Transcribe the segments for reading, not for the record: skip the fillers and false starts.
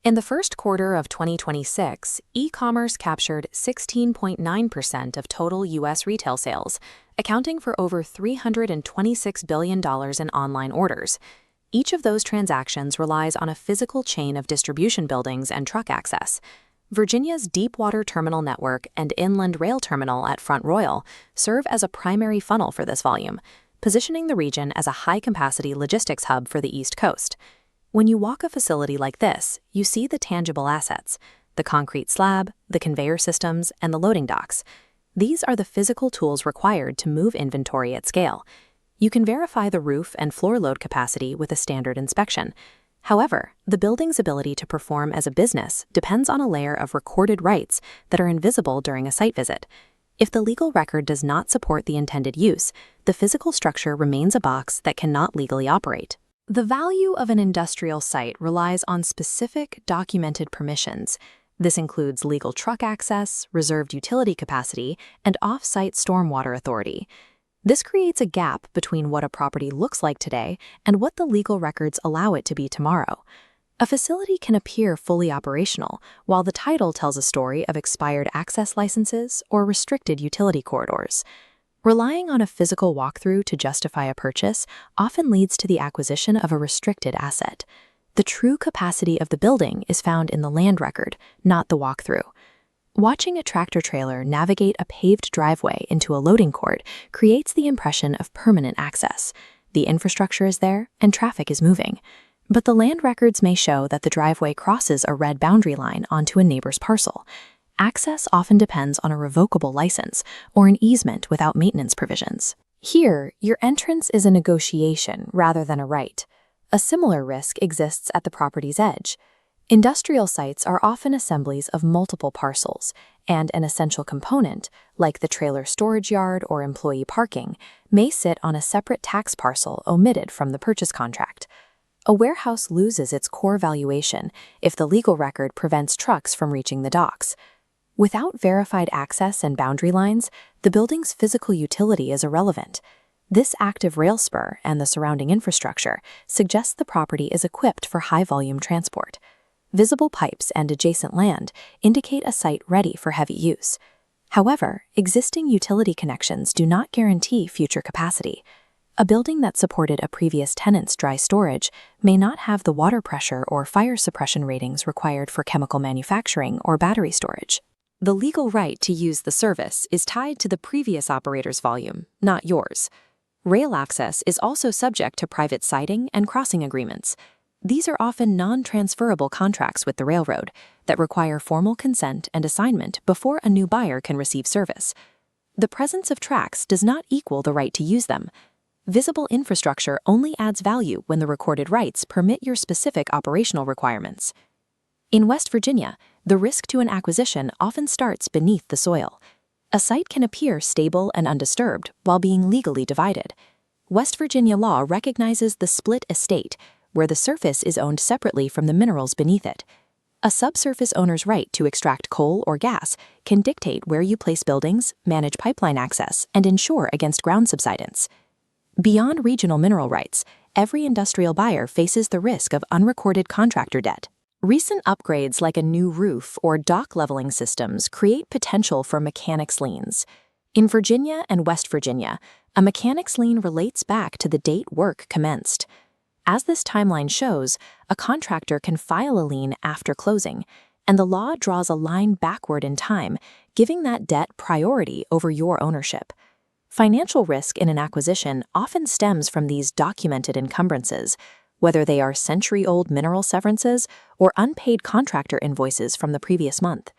In the first quarter of 2026, e-commerce captured 16.9% of total U.S. retail sales, accounting for over $326 billion in online orders. Each of those transactions relies on a physical chain of distribution buildings and truck access. Virginia's deepwater terminal network and inland rail terminal at Front Royal serve as a primary funnel for this volume, positioning the region as a high-capacity logistics hub for the East Coast. When you walk a facility like this, you see the tangible assets: the concrete slab, the conveyor systems, and the loading docks. These are the physical tools required to move inventory at scale. You can verify the roof and floor load capacity with a standard inspection. However, the building's ability to perform as a business depends on a layer of recorded rights that are invisible during a site visit. If the legal record does not support the intended use, the physical structure remains a box that cannot legally operate. The value of an industrial site relies on specific documented permissions. This includes legal truck access, reserved utility capacity, and off-site stormwater authority. This creates a gap between what a property looks like today and what the legal records allow it to be tomorrow. A facility can appear fully operational, while the title tells a story of expired access licenses or restricted utility corridors. Relying on a physical walkthrough to justify a purchase often leads to the acquisition of a restricted asset. The true capacity of the building is found in the land record, not the walkthrough. Watching a tractor-trailer navigate a paved driveway into a loading court creates the impression of permanent access. The infrastructure is there, and traffic is moving. But the land records may show that the driveway crosses a red boundary line onto a neighbor's parcel. Access often depends on a revocable license or an easement without maintenance provisions. Here, your entrance is a negotiation rather than a right. A similar risk exists at the property's edge. Industrial sites are often assemblies of multiple parcels, and an essential component, like the trailer storage yard or employee parking, may sit on a separate tax parcel omitted from the purchase contract. A warehouse loses its core valuation if the legal record prevents trucks from reaching the docks. Without verified access and boundary lines, the building's physical utility is irrelevant. This active rail spur and the surrounding infrastructure suggests the property is equipped for high-volume transport. Visible pipes and adjacent land indicate a site ready for heavy use. However, existing utility connections do not guarantee future capacity. A building that supported a previous tenant's dry storage may not have the water pressure or fire suppression ratings required for chemical manufacturing or battery storage. The legal right to use the service is tied to the previous operator's volume, not yours. Rail access is also subject to private siding and crossing agreements. These are often non-transferable contracts with the railroad that require formal consent and assignment before a new buyer can receive service. The presence of tracks does not equal the right to use them. Visible infrastructure only adds value when the recorded rights permit your specific operational requirements. In West Virginia, the risk to an acquisition often starts beneath the soil. A site can appear stable and undisturbed while being legally divided. West Virginia law recognizes the split estate, where the surface is owned separately from the minerals beneath it. A subsurface owner's right to extract coal or gas can dictate where you place buildings, manage pipeline access, and ensure against ground subsidence. Beyond regional mineral rights, every industrial buyer faces the risk of unrecorded contractor debt. Recent upgrades like a new roof or dock leveling systems create potential for mechanics liens. In Virginia and West Virginia, a mechanics lien relates back to the date work commenced. As this timeline shows, a contractor can file a lien after closing, and the law draws a line backward in time, giving that debt priority over your ownership. Financial risk in an acquisition often stems from these documented encumbrances, whether they are century-old mineral severances or unpaid contractor invoices from the previous month.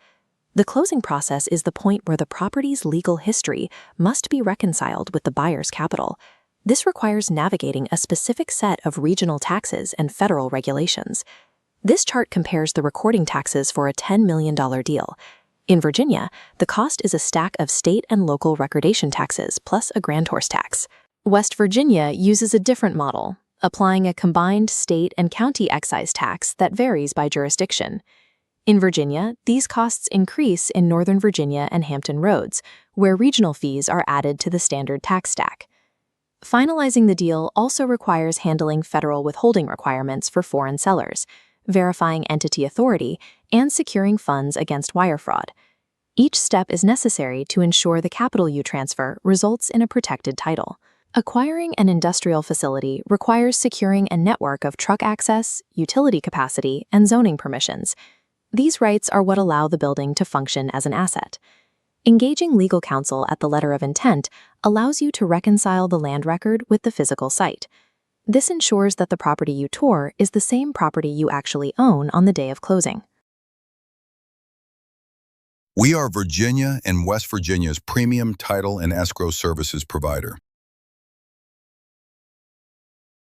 The closing process is the point where the property's legal history must be reconciled with the buyer's capital. This requires navigating a specific set of regional taxes and federal regulations. This chart compares the recording taxes for a $10 million deal. In Virginia, the cost is a stack of state and local recordation taxes plus a grand horse tax. West Virginia uses a different model, applying a combined state and county excise tax that varies by jurisdiction. In Virginia, these costs increase in Northern Virginia and Hampton Roads, where regional fees are added to the standard tax stack. Finalizing the deal also requires handling federal withholding requirements for foreign sellers. verifying entity authority, and securing funds against wire fraud. Each step is necessary to ensure the capital you transfer results in a protected title. Acquiring an industrial facility requires securing a network of truck access, utility capacity, and zoning permissions. These rights are what allow the building to function as an asset. Engaging legal counsel at the letter of intent allows you to reconcile the land record with the physical site. This ensures that the property you tore is the same property you actually own on the day of closing. We are Virginia and West Virginia's premium title and escrow services provider.